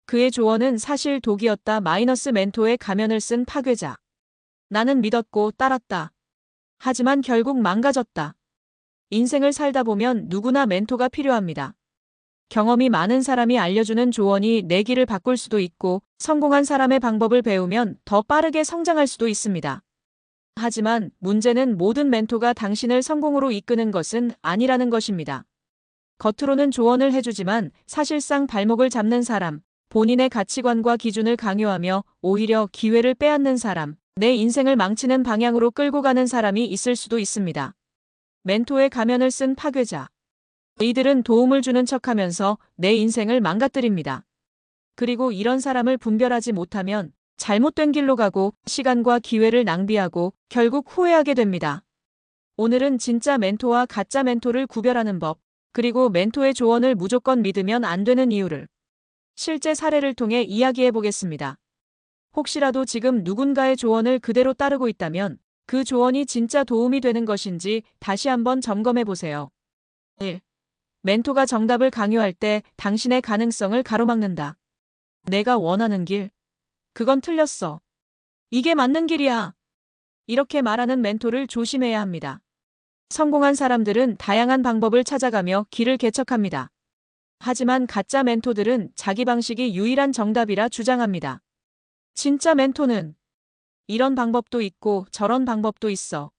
그의 조언은 사실 독이었다. 마이너스 멘토의 가면을 쓴 파괴자. 나는 믿었고 따랐다. 하지만 결국 망가졌다. 인생을 살다 보면 누구나 멘토가 필요합니다. 경험이 많은 사람이 알려주는 조언이 내 길을 바꿀 수도 있고, 성공한 사람의 방법을 배우면 더 빠르게 성장할 수도 있습니다. 하지만 문제는 모든 멘토가 당신을 성공으로 이끄는 것은 아니라는 것입니다. 겉으로는 조언을 해주지만 사실상 발목을 잡는 사람, 본인의 가치관과 기준을 강요하며 오히려 기회를 빼앗는 사람, 내 인생을 망치는 방향으로 끌고 가는 사람이 있을 수도 있습니다. 멘토의 가면을 쓴 파괴자. 이들은 도움을 주는 척하면서 내 인생을 망가뜨립니다. 그리고 이런 사람을 분별하지 못하면 잘못된 길로 가고 시간과 기회를 낭비하고 결국 후회하게 됩니다. 오늘은 진짜 멘토와 가짜 멘토를 구별하는 법, 그리고 멘토의 조언을 무조건 믿으면 안 되는 이유를 실제 사례를 통해 이야기해 보겠습니다. 혹시라도 지금 누군가의 조언을 그대로 따르고 있다면 그 조언이 진짜 도움이 되는 것인지 다시 한번 점검해 보세요. 1. 멘토가 정답을 강요할 때 당신의 가능성을 가로막는다. 내가 원하는 길. 그건 틀렸어. 이게 맞는 길이야. 이렇게 말하는 멘토를 조심해야 합니다. 성공한 사람들은 다양한 방법을 찾아가며 길을 개척합니다. 하지만 가짜 멘토들은 자기 방식이 유일한 정답이라 주장합니다. 진짜 멘토는 이런 방법도 있고 저런 방법도 있어.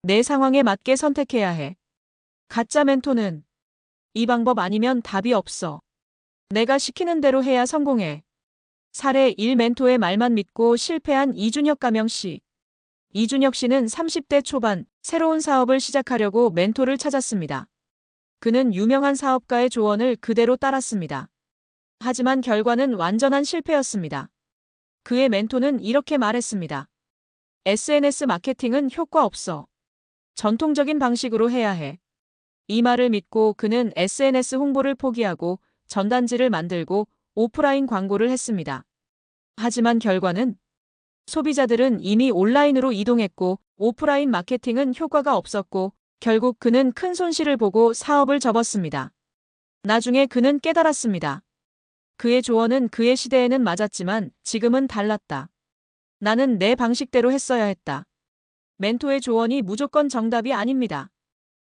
내 상황에 맞게 선택해야 해. 가짜 멘토는 이 방법 아니면 답이 없어. 내가 시키는 대로 해야 성공해. 사례 1. 멘토의 말만 믿고 실패한 이준혁 가명 씨. 이준혁 씨는 30대 초반 새로운 사업을 시작하려고 멘토를 찾았습니다. 그는 유명한 사업가의 조언을 그대로 따랐습니다. 하지만 결과는 완전한 실패였습니다. 그의 멘토는 이렇게 말했습니다. SNS 마케팅은 효과 없어. 전통적인 방식으로 해야 해. 이 말을 믿고 그는 SNS 홍보를 포기하고 전단지를 만들고 오프라인 광고를 했습니다. 하지만 결과는 소비자들은 이미 온라인으로 이동했고 오프라인 마케팅은 효과가 없었고 결국 그는 큰 손실을 보고 사업을 접었습니다. 나중에 그는 깨달았습니다. 그의 조언은 그의 시대에는 맞았지만 지금은 달랐다. 나는 내 방식대로 했어야 했다. 멘토의 조언이 무조건 정답이 아닙니다.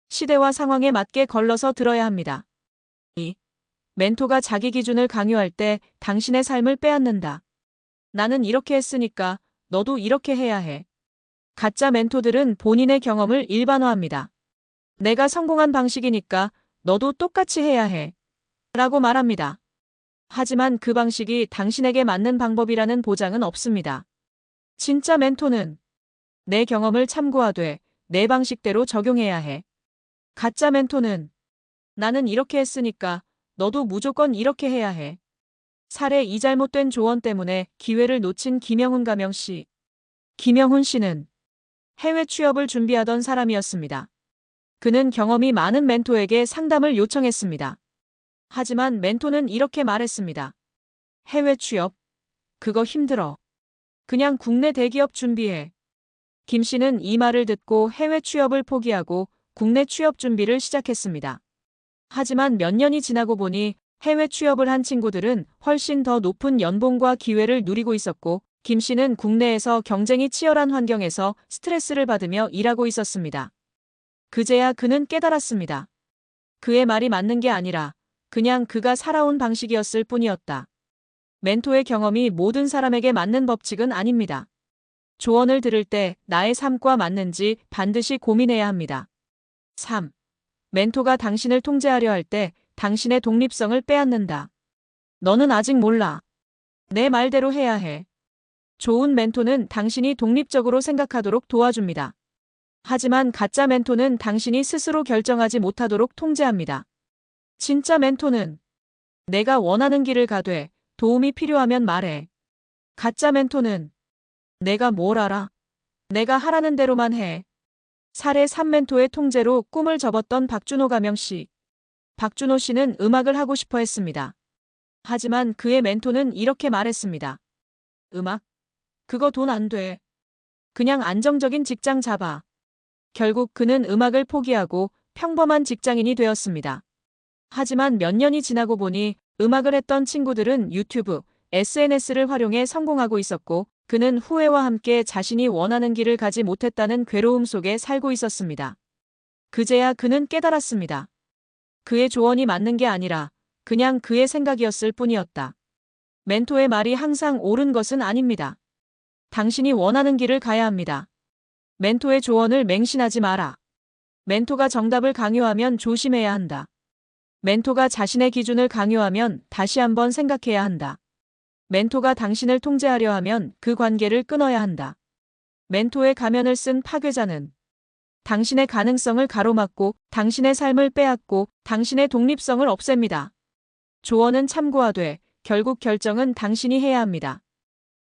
시대와 상황에 맞게 걸러서 들어야 합니다. 2. 멘토가 자기 기준을 강요할 때 당신의 삶을 빼앗는다. 나는 이렇게 했으니까 너도 이렇게 해야 해. 가짜 멘토들은 본인의 경험을 일반화합니다. 내가 성공한 방식이니까 너도 똑같이 해야 해. 라고 말합니다. 하지만 그 방식이 당신에게 맞는 방법이라는 보장은 없습니다. 진짜 멘토는 내 경험을 참고하되 내 방식대로 적용해야 해. 가짜 멘토는 나는 이렇게 했으니까 너도 무조건 이렇게 해야 해. 사례 2. 잘못된 조언 때문에 기회를 놓친 김영훈 가명 씨. 김영훈 씨는 해외 취업을 준비하던 사람이었습니다. 그는 경험이 많은 멘토에게 상담을 요청했습니다. 하지만 멘토는 이렇게 말했습니다. 해외 취업? 그거 힘들어. 그냥 국내 대기업 준비해. 김 씨는 이 말을 듣고 해외 취업을 포기하고 국내 취업 준비를 시작했습니다. 하지만 몇 년이 지나고 보니 해외 취업을 한 친구들은 훨씬 더 높은 연봉과 기회를 누리고 있었고 김 씨는 국내에서 경쟁이 치열한 환경에서 스트레스를 받으며 일하고 있었습니다. 그제야 그는 깨달았습니다. 그의 말이 맞는 게 아니라 그냥 그가 살아온 방식이었을 뿐이었다. 멘토의 경험이 모든 사람에게 맞는 법칙은 아닙니다. 조언을 들을 때 나의 삶과 맞는지 반드시 고민해야 합니다. 3. 멘토가 당신을 통제하려 할 때 당신의 독립성을 빼앗는다. 너는 아직 몰라. 내 말대로 해야 해. 좋은 멘토는 당신이 독립적으로 생각하도록 도와줍니다. 하지만 가짜 멘토는 당신이 스스로 결정하지 못하도록 통제합니다. 진짜 멘토는 내가 원하는 길을 가되 도움이 필요하면 말해. 가짜 멘토는 내가 뭘 알아? 내가 하라는 대로만 해. 사례 3. 멘토의 통제로 꿈을 접었던 박준호 가명 씨. 박준호 씨는 음악을 하고 싶어 했습니다. 하지만 그의 멘토는 이렇게 말했습니다. 음악? 그거 돈 안 돼. 그냥 안정적인 직장 잡아. 결국 그는 음악을 포기하고 평범한 직장인이 되었습니다. 하지만 몇 년이 지나고 보니 음악을 했던 친구들은 유튜브, SNS를 활용해 성공하고 있었고 그는 후회와 함께 자신이 원하는 길을 가지 못했다는 괴로움 속에 살고 있었습니다. 그제야 그는 깨달았습니다. 그의 조언이 맞는 게 아니라 그냥 그의 생각이었을 뿐이었다. 멘토의 말이 항상 옳은 것은 아닙니다. 당신이 원하는 길을 가야 합니다. 멘토의 조언을 맹신하지 마라. 멘토가 정답을 강요하면 조심해야 한다. 멘토가 자신의 기준을 강요하면 다시 한번 생각해야 한다. 멘토가 당신을 통제하려 하면 그 관계를 끊어야 한다. 멘토의 가면을 쓴 파괴자는 당신의 가능성을 가로막고 당신의 삶을 빼앗고 당신의 독립성을 없앱니다. 조언은 참고하되 결국 결정은 당신이 해야 합니다.